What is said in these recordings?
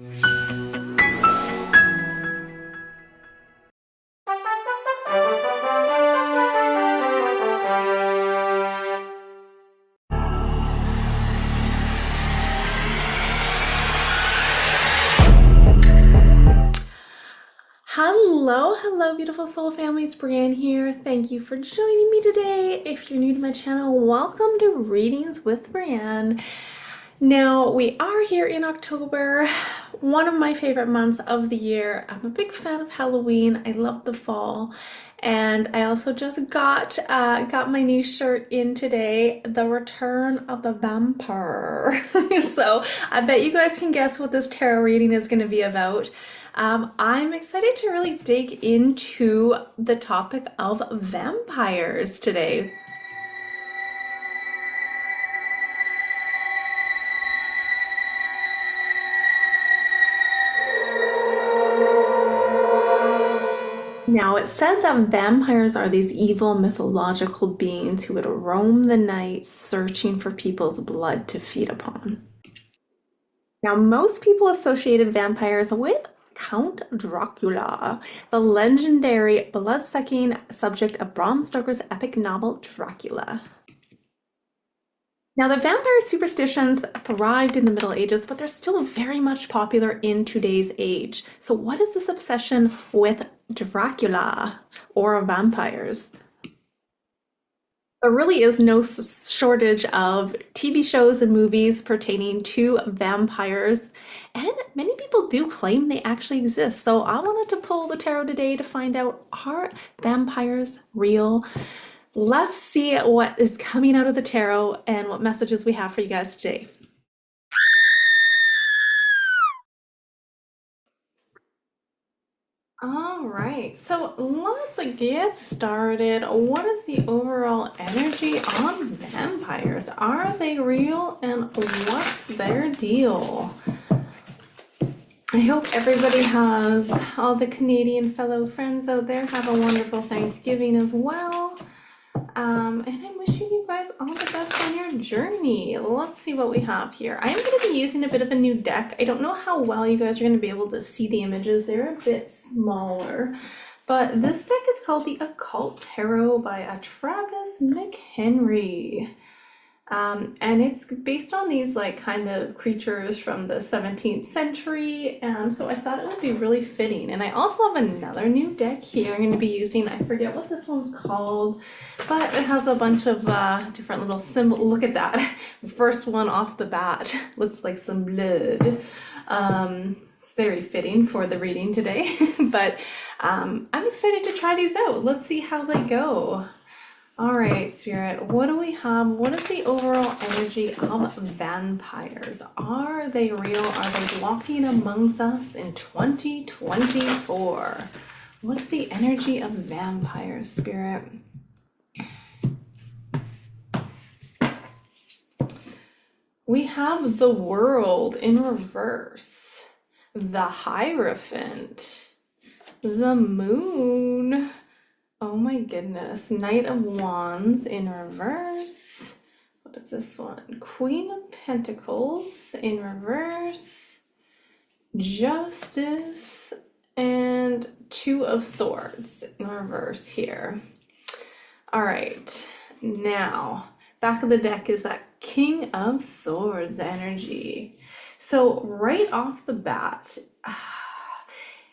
Hello, beautiful soul family. It's Breanne here. Thank you for joining me today. If you're new to my channel, welcome to Readings with Breanne. Now, we are here in October, one of my favorite months of the year. I'm a big fan of Halloween. I love the fall. And I also just got my new shirt in today, The Return of the Vampire. So I bet you guys can guess what this tarot reading is going to be about. I'm excited to really dig into the topic of vampires today. Now, it's said that vampires are these evil mythological beings who would roam the night searching for people's blood to feed upon. Now, most people associated vampires with Count Dracula, the legendary blood-sucking subject of Bram Stoker's epic novel Dracula. Now, the vampire superstitions thrived in the Middle Ages, but they're still very much popular in today's age. So what is this obsession with Dracula or vampires? There really is no shortage of TV shows and movies pertaining to vampires, and many people do claim they actually exist. So I wanted to pull the tarot today to find out, are vampires real? Let's see what is coming out of the tarot and what messages we have for you guys today. All right, so let's get started. What is the overall energy on vampires? Are they real and what's their deal? I hope everybody has, all the Canadian fellow friends out there have a wonderful Thanksgiving as well. And I'm wishing you guys all the best on your journey. Let's see what we have here. I am going to be using a bit of a new deck. I don't know how well you guys are going to be able to see the images. They're a bit smaller. But this deck is called the Occult Tarot by Travis McHenry. And it's based on these like kind of creatures from the 17th century, so I thought it would be really fitting. And I also have another new deck here I'm going to be using. I forget what this one's called, but it has a bunch of different little symbols. Look at that. First one off the bat looks like some blood. It's very fitting for the reading today, but I'm excited to try these out. Let's see how they go. All right, Spirit, what do we have? What is the overall energy of vampires? Are they real? Are they walking amongst us in 2024? What's the energy of vampires, Spirit? We have the World in reverse, the Hierophant, the Moon. Oh my goodness. Knight of Wands in reverse. What is this one? Queen of Pentacles in reverse. Justice and Two of Swords in reverse here. All right. Now, back of the deck is that King of Swords energy. So right off the bat,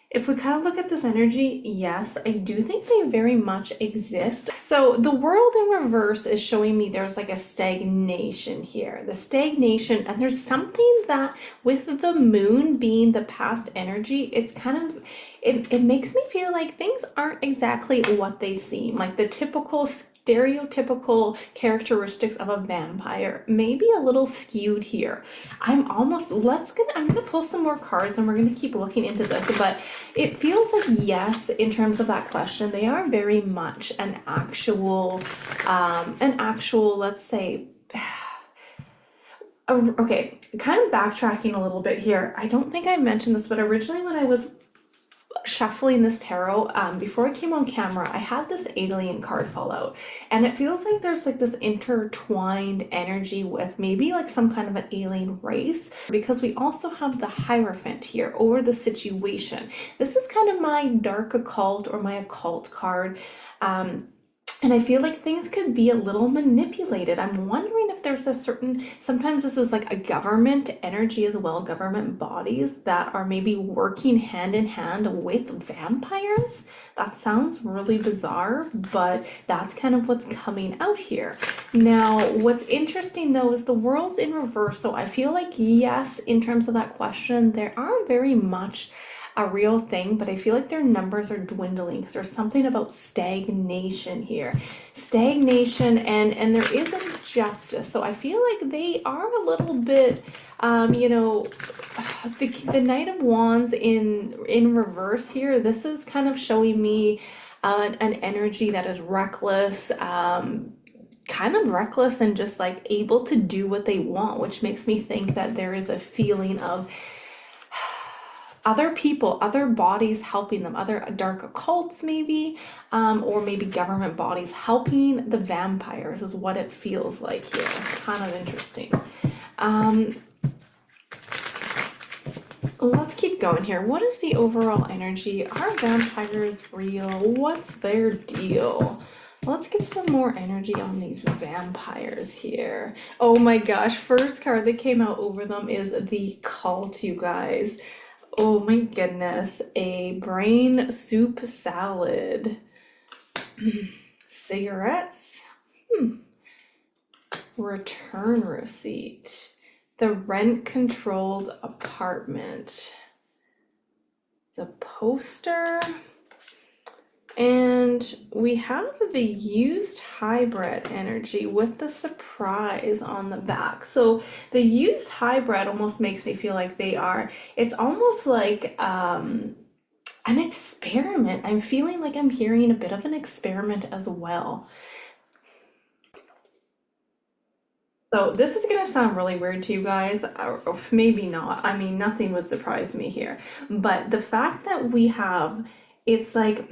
if we kind of look at this energy, yes, I do think they very much exist. So the World in reverse is showing me there's like a stagnation here. The stagnation, and there's something that with the Moon being the past energy, it's kind of, it makes me feel like things aren't exactly what they seem. Like the typical stereotypical characteristics of a vampire may be a little skewed here. I'm gonna pull some more cards and we're gonna keep looking into this, but it feels like yes, in terms of that question, they are very much an actual, let's say, okay, kind of backtracking a little bit here. I don't think I mentioned this, but originally when I was shuffling this tarot, before I came on camera, I had this alien card fall out, and it feels like there's like this intertwined energy with maybe like some kind of an alien race, because we also have the Hierophant here over the situation. This is kind of my dark occult or my occult card. And I feel like things could be a little manipulated. I'm wondering if there's a certain, sometimes this is like a government energy as well, government bodies that are maybe working hand in hand with vampires. That sounds really bizarre, but that's kind of what's coming out here. Now, what's interesting though is the world's in reverse. So I feel like, yes, in terms of that question, there are very much a real thing, but I feel like their numbers are dwindling because there's something about stagnation here. Stagnation, and there is injustice. So I feel like they are a little bit, you know, the Knight of Wands in reverse here. This is kind of showing me an energy that is reckless, kind of reckless and just like able to do what they want, which makes me think that there is a feeling of other people, other bodies helping them, other dark occults maybe, or maybe government bodies helping the vampires is what it feels like here. Kind of interesting. Let's keep going here. What is the overall energy? Are vampires real? What's their deal? Let's get some more energy on these vampires here. Oh my gosh, first card that came out over them is the Cult, you guys. Oh my goodness, a brain soup salad. Cigarettes. Return receipt. The rent-controlled apartment. The poster. And we have the used hybrid energy with the surprise on the back. So the used hybrid almost makes me feel like it's almost like an experiment. I'm feeling like I'm hearing a bit of an experiment as well. So this is gonna sound really weird to you guys, or maybe not. I mean, nothing would surprise me here. But the fact that we have, it's like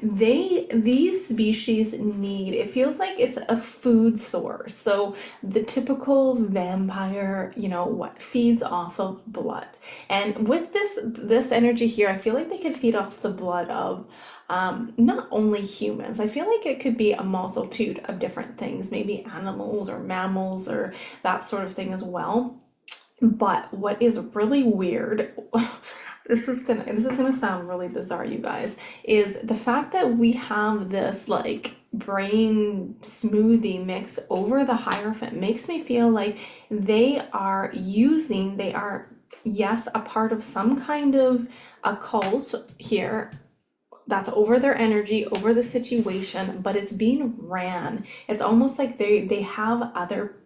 these species need, it feels like it's a food source. So the typical vampire, you know, what feeds off of blood. And with this energy here, I feel like they could feed off the blood of not only humans. I feel like it could be a multitude of different things, maybe animals or mammals or that sort of thing as well. But what is really weird, this is gonna sound really bizarre, you guys, is the fact that we have this like brain smoothie mix over the Hierophant makes me feel like they are, yes, a part of some kind of occult here that's over their energy, over the situation, but it's being ran. It's almost like they have other,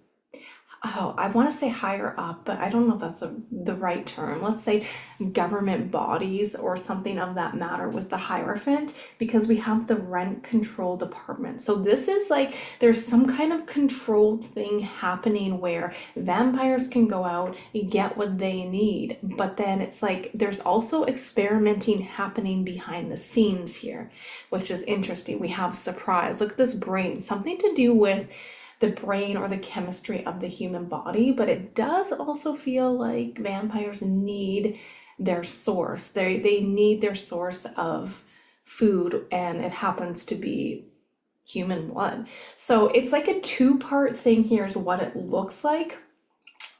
oh, I want to say higher up, but I don't know if that's the right term. Let's say government bodies or something of that matter with the Hierophant, because we have the rent control department. So this is like there's some kind of controlled thing happening where vampires can go out and get what they need, but then it's like there's also experimenting happening behind the scenes here, which is interesting. We have surprise. Look at this brain, something to do with the brain or the chemistry of the human body, but it does also feel like vampires need their source. They need their source of food, and it happens to be human blood. So it's like a two-part thing here is what it looks like.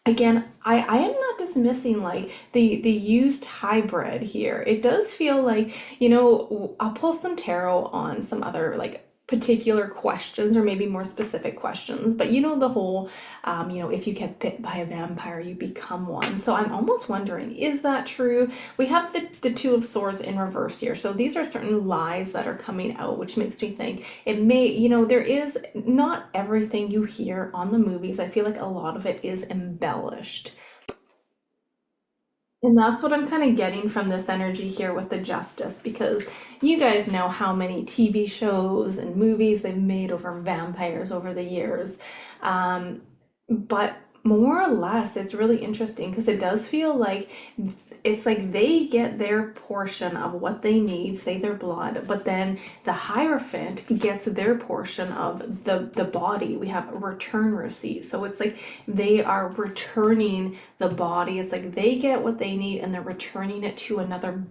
Again, I am not dismissing like the used hybrid here. It does feel like, you know, I'll pull some tarot on some other like particular questions or maybe more specific questions, but you know the whole you know, if you get bit by a vampire you become one. So I'm almost wondering, is that true? We have the Two of Swords in reverse here, so these are certain lies that are coming out, which makes me think it may, you know, there is not everything you hear on the movies. I feel like a lot of it is embellished. And that's what I'm kind of getting from this energy here with the Justice, because you guys know how many TV shows and movies they've made over vampires over the years. But More or less, it's really interesting because it does feel like it's like they get their portion of what they need, say their blood, but then the Hierophant gets their portion of the body. We have a return receipt. So it's like they are returning the body. It's like they get what they need and they're returning it to another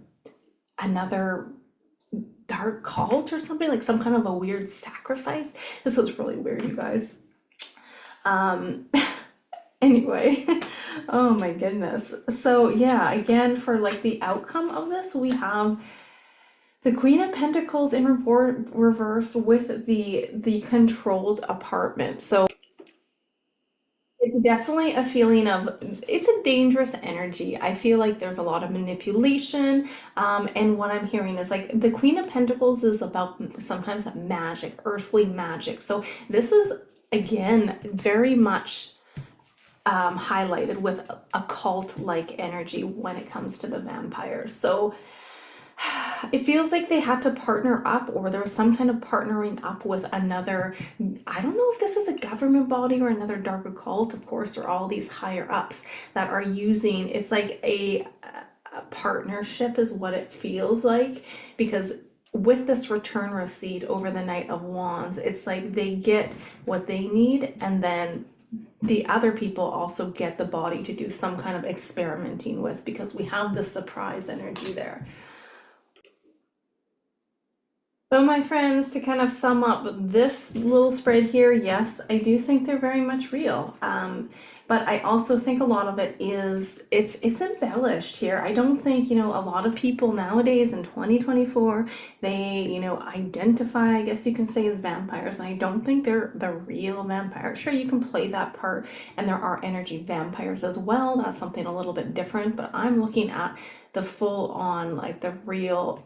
dark cult or something, like some kind of a weird sacrifice. This was really weird, you guys. Anyway, oh my goodness. So yeah, again, for like the outcome of this, we have the Queen of Pentacles in reverse with the controlled apartment. So it's definitely a feeling of, it's a dangerous energy. I feel like there's a lot of manipulation. And what I'm hearing is like the Queen of Pentacles is about sometimes magic, earthly magic. So this is, again, very much highlighted with a cult-like energy when it comes to the vampires. So it feels like they had to partner up, or there was some kind of partnering up with another, I don't know if this is a government body or another dark occult, of course, or all these higher ups that are using, it's like a partnership is what it feels like, because with this return receipt over the Knight of Wands, it's like they get what they need, and then the other people also get the body to do some kind of experimenting with, because we have the surprise energy there. So my friends, to kind of sum up this little spread here, yes, I do think they're very much real. But I also think a lot of it is, it's embellished here. I don't think, a lot of people nowadays in 2024, they, identify, I guess you can say, as vampires. And I don't think they're the real vampires. Sure, you can play that part, and there are energy vampires as well. That's something a little bit different, but I'm looking at the full on, like the real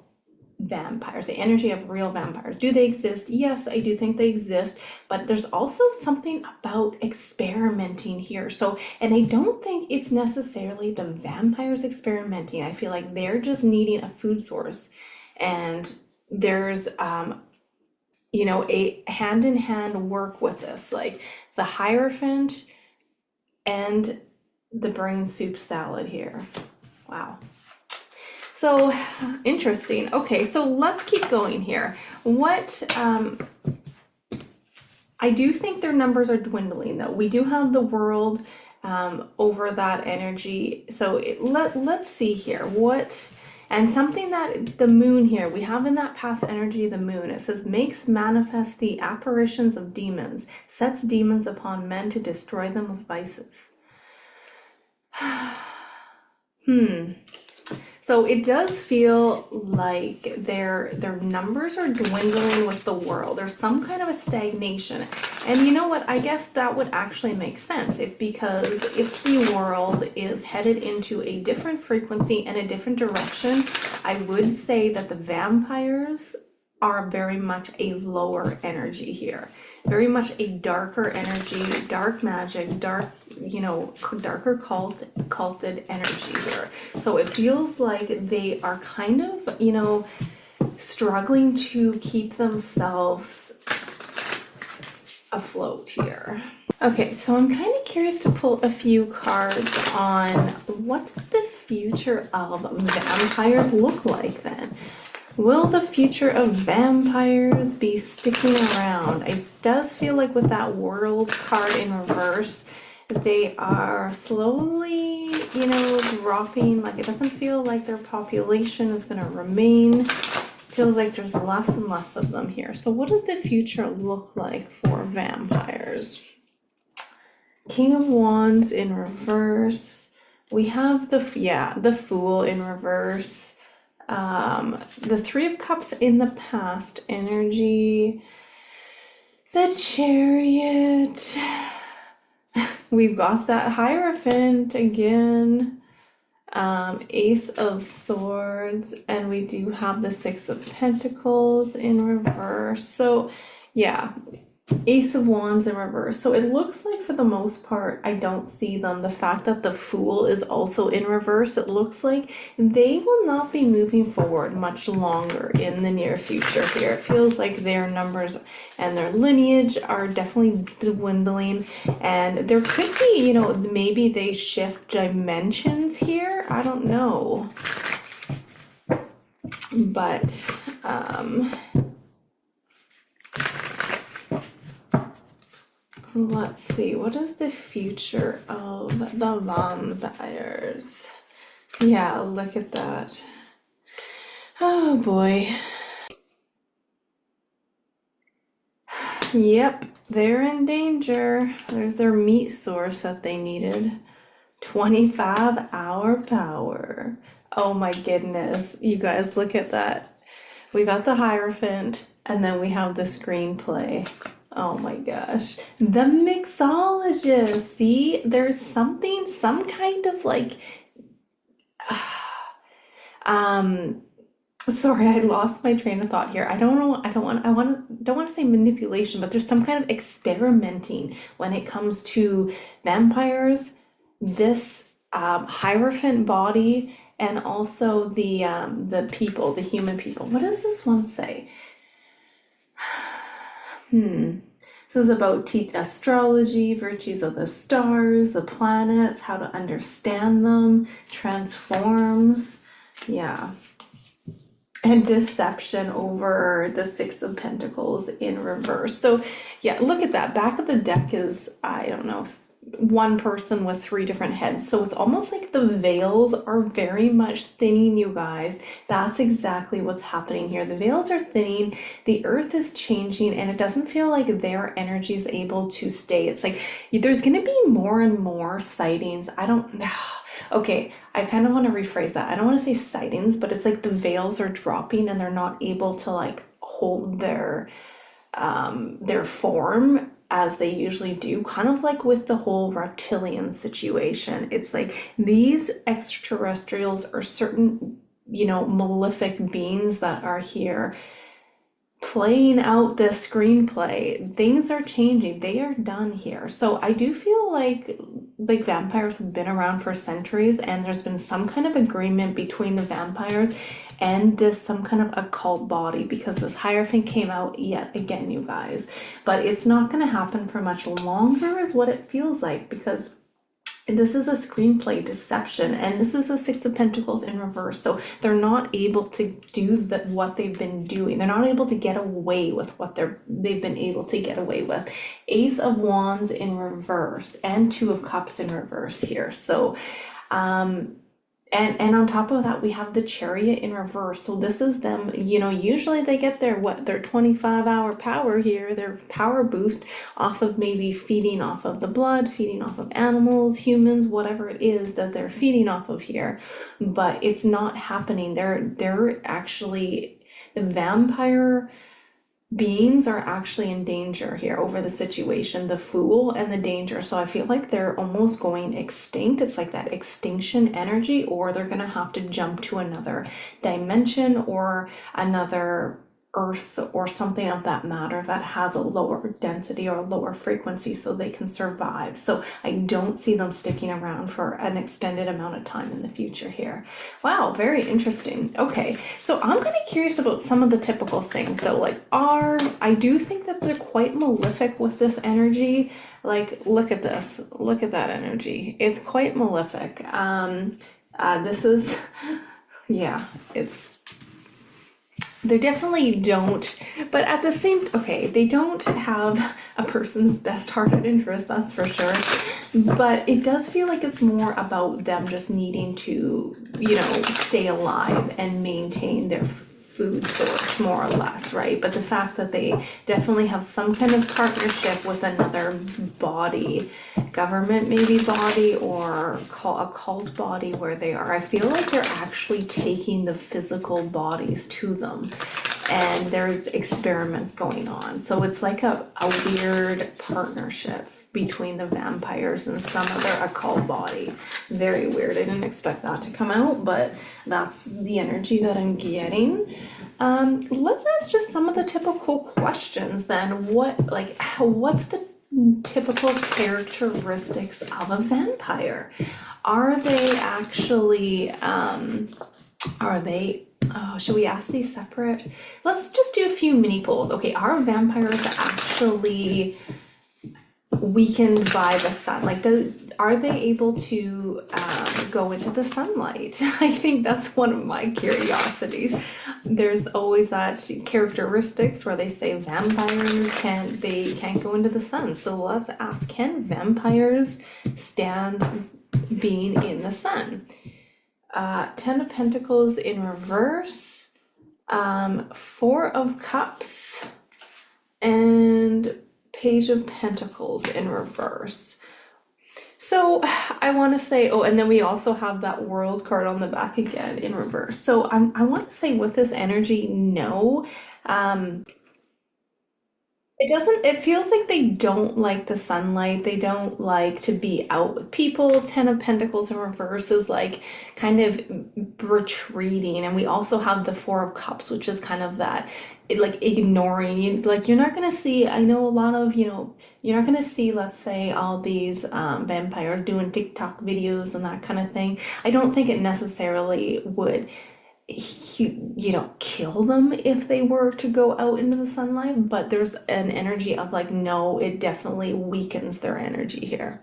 vampires, the energy of real vampires. Do they exist? Yes, I do think they exist, but there's also something about experimenting here. So, and I don't think it's necessarily the vampires experimenting. I feel like they're just needing a food source, and there's a hand-in-hand work with this, like the Hierophant and the brain soup salad here. Wow. So interesting. Okay, so let's keep going here. What I do think their numbers are dwindling, though. We do have the World over that energy. So let's see here. And something that the Moon here, we have in that past energy, the Moon, it says, makes manifest the apparitions of demons, sets demons upon men to destroy them with vices. So it does feel like their numbers are dwindling with the World. There's some kind of a stagnation. And you know what? I guess that would actually make sense, because if the World is headed into a different frequency and a different direction, I would say that the vampires are very much a lower energy here. Very much a darker energy, dark magic, darker culted energy here. So it feels like they are kind of, struggling to keep themselves afloat here. Okay, so I'm kind of curious to pull a few cards on what does the future of vampires look like then? Will the future of vampires be sticking around? It does feel like with that World card in reverse, they are slowly, dropping. Like, it doesn't feel like their population is going to remain. It feels like there's less and less of them here. So what does the future look like for vampires? King of Wands in reverse. We have the Fool in reverse. The Three of Cups in the past energy, the Chariot, we've got that Hierophant again, Ace of Swords, and we do have the Six of Pentacles in reverse. So yeah, Ace of Wands in reverse. So it looks like for the most part, I don't see them. The fact that the Fool is also in reverse, it looks like they will not be moving forward much longer in the near future here. It feels like their numbers and their lineage are definitely dwindling. And there could be, you know, maybe they shift dimensions here. I don't know. But, let's see, what is the future of the vampires? Yeah, look at that. Oh boy. Yep, they're in danger. There's their meat source that they needed. 25-hour power. Oh my goodness. You guys, look at that. We got the Hierophant, and then we have the screenplay. Oh my gosh. The mixologist. See, there's something, some kind of like, sorry, I lost my train of thought here. I don't know, don't want to say manipulation, but there's some kind of experimenting when it comes to vampires, this Hierophant body, and also the people, the human people. What does this one say? This is about astrology, virtues of the stars, the planets, how to understand them, transforms, yeah. And deception over the Six of Pentacles in reverse. So yeah, look at that. Back of the deck is, I don't know, one person with three different heads. So it's almost like the veils are very much thinning, you guys. That's exactly what's happening here. The veils are thinning, the earth is changing, and it doesn't feel like their energy is able to stay. It's like there's going to be more and more sightings. Okay, I kind of want to rephrase that. I don't want to say sightings, but it's like the veils are dropping and they're not able to like hold their form as they usually do, kind of like with the whole reptilian situation. It's like these extraterrestrials are certain, you know, malefic beings that are here playing out this screenplay. Things are changing. They are done here. So I do feel like vampires have been around for centuries, and there's been some kind of agreement between the vampires and this some kind of occult body, because this Hierophant came out yet again, you guys. But it's not going to happen for much longer is what it feels like, because this is a screenplay deception, and this is a Six of Pentacles in reverse. So they're not able to do what they've been doing. They're not able to get away with what they've been able to get away with. Ace of Wands in reverse and Two of Cups in reverse here. So and on top of that, we have the Chariot in reverse. So this is them, you know, usually they get their 25-hour power here, their power boost off of maybe feeding off of the blood, feeding off of animals, humans, whatever it is that they're feeding off of here. But it's not happening. They're actually, the vampire beings are actually in danger here over the situation, the Fool and the danger. So I feel like they're almost going extinct. It's like that extinction energy, or they're gonna have to jump to another dimension or another earth or something of that matter that has a lower density or a lower frequency so they can survive. So I don't see them sticking around for an extended amount of time in the future here. Wow, very interesting. Okay, so I'm kind of curious about some of the typical things though. Like I do think that they're quite malefic with this energy. Like, look at this, look at that energy. It's quite malefic. This is, yeah, they definitely don't, but at the same, okay, they don't have a person's best hearted interest, that's for sure. But it does feel like it's more about them just needing to, you know, stay alive and maintain their food source, more or less, right? But the fact that they definitely have some kind of partnership with another body, government maybe body, or a cult body where they are, I feel like they're actually taking the physical bodies to them. and there's experiments going on. So it's like a weird partnership between the vampires and some other occult body. Very weird. I didn't expect that to come out, but that's the energy that I'm getting. Let's ask just some of the typical questions then. What's the typical characteristics of a vampire? Are they actually, should we ask these separate? Let's just do a few mini polls. Okay, are vampires actually weakened by the sun? Like, are they able to go into the sunlight? I think that's one of my curiosities. There's always that characteristics where they say vampires can't go into the sun. So let's ask, can vampires stand being in the sun? 10 of Pentacles in reverse, 4 of Cups, and Page of Pentacles in reverse. So I want to say, and then we also have that World card on the back again in reverse. So I want to say with this energy, no. It feels like they don't like the sunlight. They don't like to be out with people. 10 of Pentacles in reverse is like kind of retreating. And we also have the 4 of Cups, which is kind of that, like ignoring. Like you're not going to see, I know a lot of, you're not going to see, let's say, all these vampires doing TikTok videos and that kind of thing. I don't think it necessarily would kill them if they were to go out into the sunlight, but there's an energy of like, no, it definitely weakens their energy here.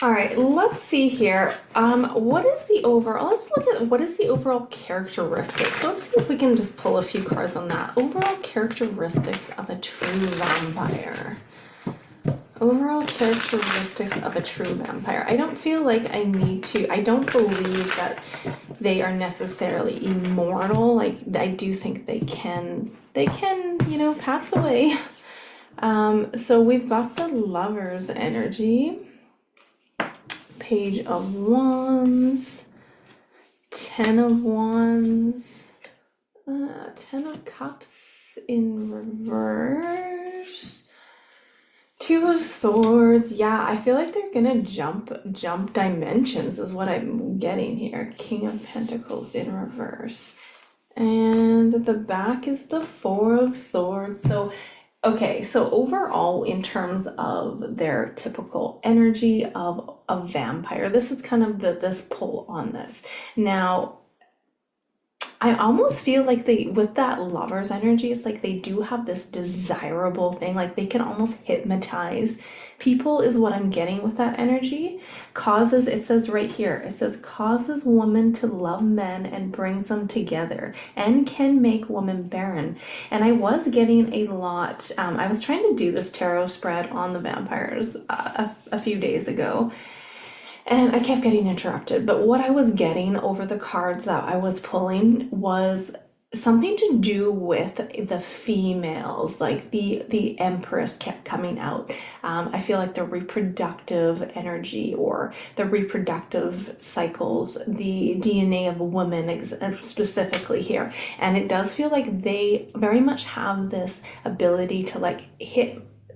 All right, let's see here. What is the overall, let's look at what is the overall characteristics. Let's see if we can just pull a few cards on that. Overall characteristics of a true vampire. Overall characteristics of a true vampire. I don't feel like I don't believe that they are necessarily immortal. Like, I do think they can, pass away. So we've got the Lover's energy, Page of Wands, 10 of Wands, 10 of Cups in reverse, 2 of Swords. Yeah, I feel like they're gonna jump dimensions is what I'm getting here. King of Pentacles in reverse. And the back is the 4 of Swords. So, okay, so overall, in terms of their typical energy of a vampire, this is kind of this pull on this. Now, I almost feel like with that Lover's energy, it's like they do have this desirable thing, like they can almost hypnotize people is what I'm getting with that energy. It says right here, it says causes women to love men and brings them together and can make women barren. And I was getting a lot, I was trying to do this tarot spread on the vampires a few days ago. And I kept getting interrupted, but what I was getting over the cards that I was pulling was something to do with the females, like the Empress kept coming out. I feel like the reproductive energy or the reproductive cycles, the DNA of a woman specifically here. And it does feel like they very much have this ability to like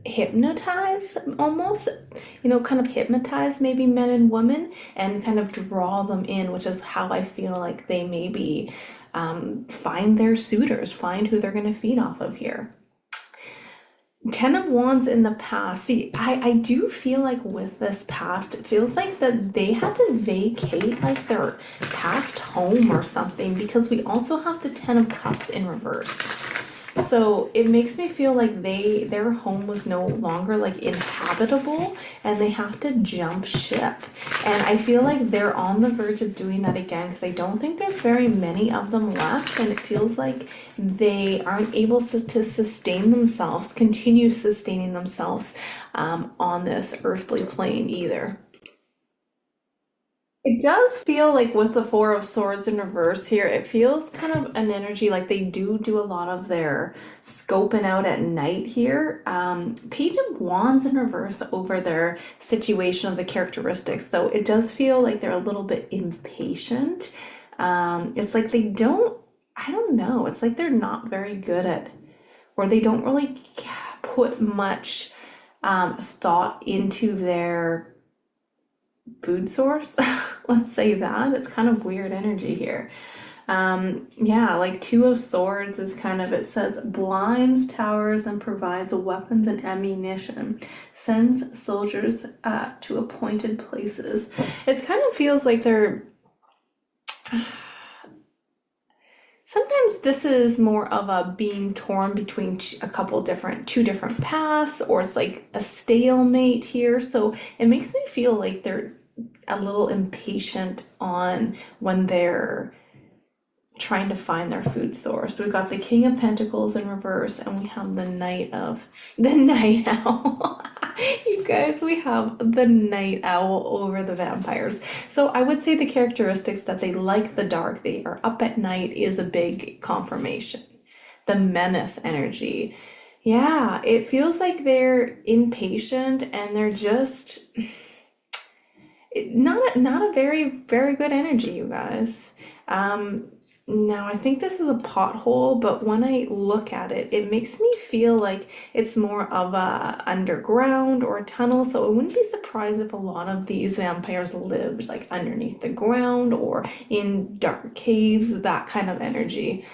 hypnotize almost, kind of hypnotize maybe men and women and kind of draw them in, which is how I feel like they maybe find their suitors, find who they're going to feed off of here. 10 of Wands in the past. See, I do feel like with this past, it feels like that they had to vacate like their past home or something, because we also have the 10 of Cups in reverse. So it makes me feel like their home was no longer like inhabitable and they have to jump ship. And I feel like they're on the verge of doing that again, because I don't think there's very many of them left, and it feels like they aren't able to continue sustaining themselves on this earthly plane either. It does feel like with the 4 of Swords in reverse here, it feels kind of an energy like they do a lot of their scoping out at night here. Page of Wands in reverse over their situation of the characteristics, though it does feel like they're a little bit impatient. It's like they don't I don't know, it's like they're not very good at, or they don't really put much thought into their food source. Let's say that. It's kind of weird energy here. Yeah, like Two of Swords is kind of, it says blinds towers and provides weapons and ammunition, sends soldiers to appointed places. It kind of feels like they're, sometimes this is more of a being torn between two different paths, or it's like a stalemate here. So it makes me feel like they're a little impatient on when they're trying to find their food source. We've got the King of Pentacles in reverse, and we have the Night Owl. You guys, we have the Night Owl over the vampires. So I would say the characteristics that they like the dark, they are up at night, is a big confirmation. The menace energy. Yeah, it feels like they're impatient and they're just not a very good energy, you guys. Now, I think this is a pothole, but when I look at it, it makes me feel like it's more of a underground or a tunnel. So I wouldn't be surprised if a lot of these vampires lived like underneath the ground or in dark caves, that kind of energy.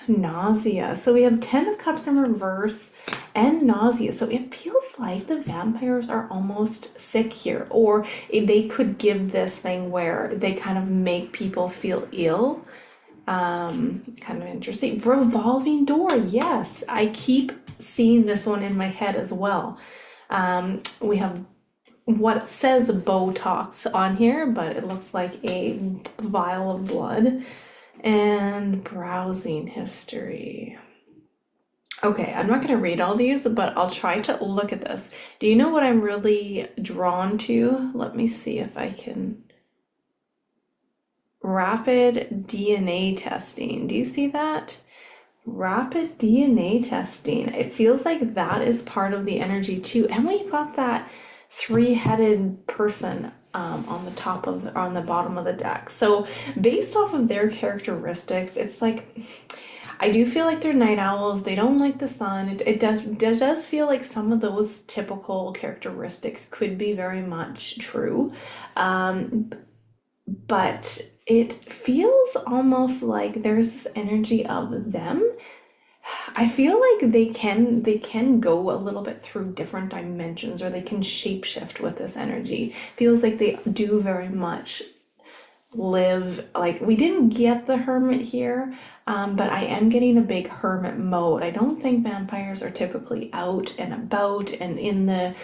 Nausea. So we have 10 of Cups in reverse and nausea. So it feels like the vampires are almost sick here, or they could give this thing where they kind of make people feel ill. Kind of interesting. Revolving door. Yes, I keep seeing this one in my head as well. We have what says Botox on here, but it looks like a vial of blood. And browsing history. Okay, I'm not going to read all these, but I'll try to look at this. Do you know what I'm really drawn to? Let me see if I can. Rapid DNA testing. Do you see that? Rapid DNA testing. It feels like that is part of the energy too. And we've got that three-headed person on the bottom of the deck. So based off of their characteristics, it's like, I do feel like they're night owls. They don't like the sun. It does feel like some of those typical characteristics could be very much true. But it feels almost like there's this energy of them. I feel like they can go a little bit through different dimensions, or they can shapeshift with this energy. Feels like they do very much live, like we didn't get the Hermit here, but I am getting a big Hermit mode. I don't think vampires are typically out and about and in the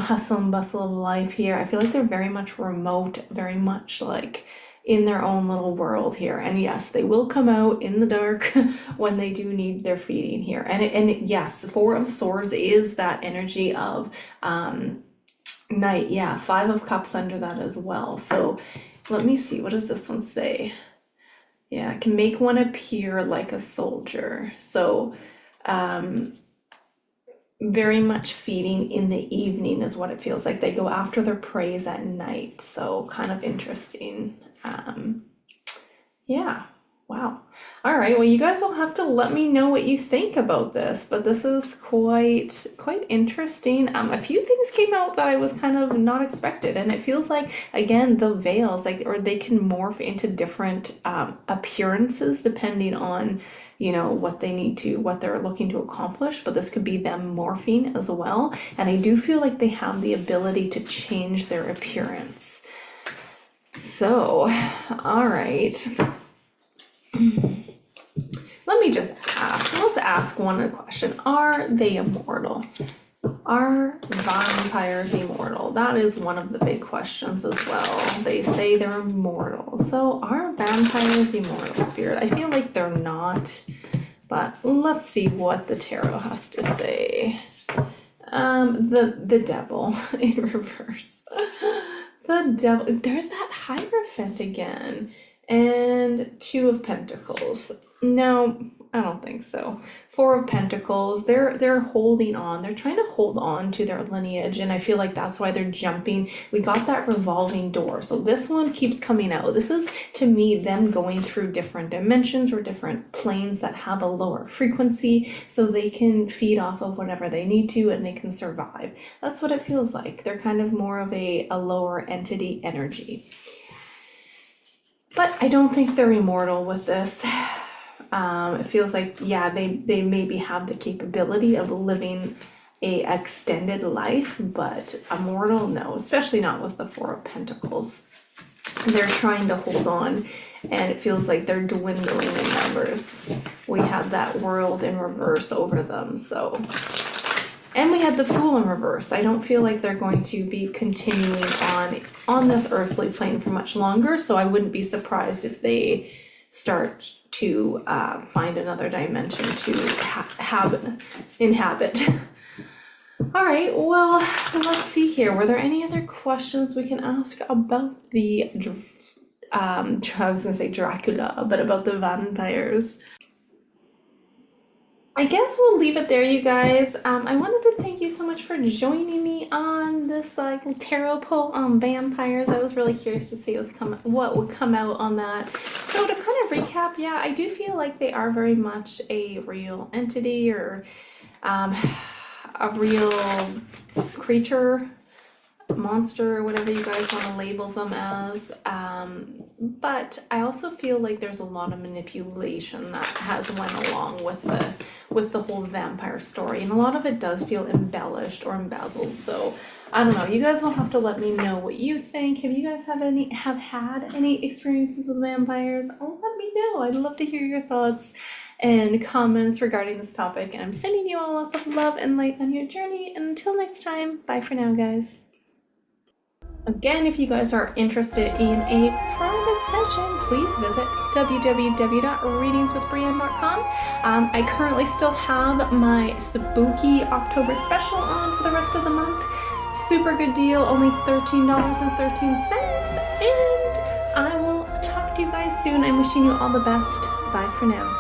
hustle and bustle of life here. I feel like they're very much remote, very much like in their own little world here. And yes, they will come out in the dark when they do need their feeding here. And yes, Four of Swords is that energy of night. Yeah, Five of Cups under that as well. So let me see, what does this one say? Yeah, can make one appear like a soldier. So very much feeding in the evening is what it feels like. They go after their prey at night. So kind of interesting. Yeah, wow. All right, well, you guys will have to let me know what you think about this, but this is quite interesting. A few things came out that I was kind of not expected, and it feels like, again, the veils, like, or they can morph into different appearances depending on, you know, what they're looking to accomplish, but this could be them morphing as well. And I do feel like they have the ability to change their appearance. So, all right. Let me just ask. Let's ask one question. Are they immortal? Are vampires immortal? That is one of the big questions as well. They say they're immortal. So are vampires immortal, Spirit? I feel like they're not, but let's see what the tarot has to say. The devil in reverse. The devil. There's that Hierophant again. And Two of Pentacles. Now, I don't think so. Four of Pentacles, they're holding on. They're trying to hold on to their lineage, and I feel like that's why they're jumping. We got that revolving door. So this one keeps coming out. This is, to me, them going through different dimensions or different planes that have a lower frequency so they can feed off of whatever they need to and they can survive. That's what it feels like. They're kind of more of a lower entity energy. But I don't think they're immortal with this. It feels like, yeah, they maybe have the capability of living a extended life, but immortal, no, especially not with the Four of Pentacles. They're trying to hold on, and it feels like they're dwindling in numbers. We have that World in reverse over them, so. And we had the Fool in reverse. I don't feel like they're going to be continuing on this earthly plane for much longer, so I wouldn't be surprised if they start to find another dimension to inhabit. All right, well, let's see here. Were there any other questions we can ask about the, I was gonna say Dracula, but about the vampires? I guess we'll leave it there, you guys. I wanted to thank you so much for joining me on this like tarot pull on vampires. I was really curious to see what would come out on that. So to kind of recap, yeah, I do feel like they are very much a real entity or a real creature, monster, whatever you guys want to label them as. But I also feel like there's a lot of manipulation that has went along with the whole vampire story, and a lot of it does feel embellished or embezzled. So I don't know, you guys will have to let me know what you think. Have you guys have had any experiences with vampires? Oh, let me know. I'd love to hear your thoughts and comments regarding this topic, and I'm sending you all lots of love and light on your journey, and until next time, bye for now, guys. Again, if you guys are interested in a private session, please visit www.readingswithbreanne.com. I currently still have my spooky October special on for the rest of the month. Super good deal, only $13.13. And I will talk to you guys soon. I'm wishing you all the best. Bye for now.